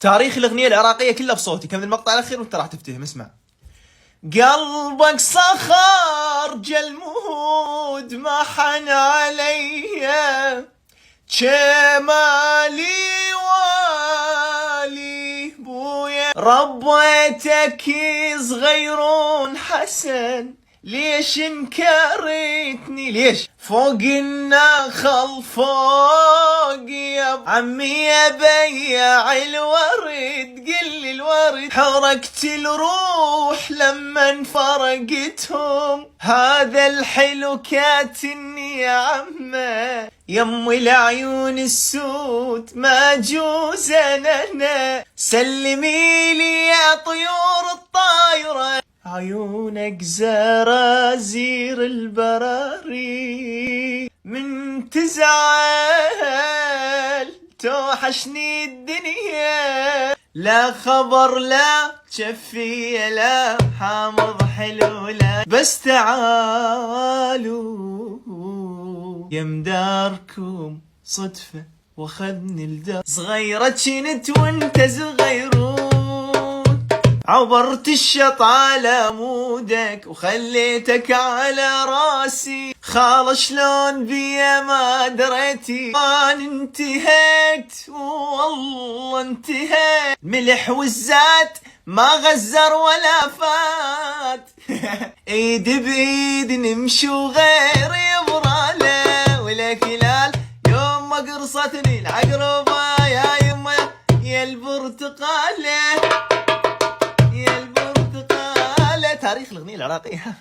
تاريخ الأغنية العراقية كلها بصوتي، كمل المقطع الأخير وأنت راح تفتهم. اسمع. قلبك صخر جلمود ما حن عليا، جمالي والي بويا، ربيتك صغيرون حسن، ليش انكرتني ليش فوق النخل فوق يا عمي يا بياع الورد، قل الورد حركت الروح لما انفرقتهم، هذا الحلو كاتني يا عمه يم العيون السود ما جوز انا، سلمي لي يا طيور الطايره، عيونك زرازير البراري، من تزعل توحشني الدنيا، لا خبر لا شفية لا حامض حلو لا، بس تعالوا يمداركم صدفة واخذني الدار، صغيرة كنت وانت صغيرون، عبرت الشط على مودك وخليتك على راسي، خال شلون بيا ما دريتي، ما انتهيت والله انتهيت، ملح والزات ما غزر ولا فات ايد بايد نمشي وغير يبراله، ولك هلال يوم ما قرصتني العقربة يا يمه يا البرتقاله، يا البرتقاله. تاريخ الأغنية العراقية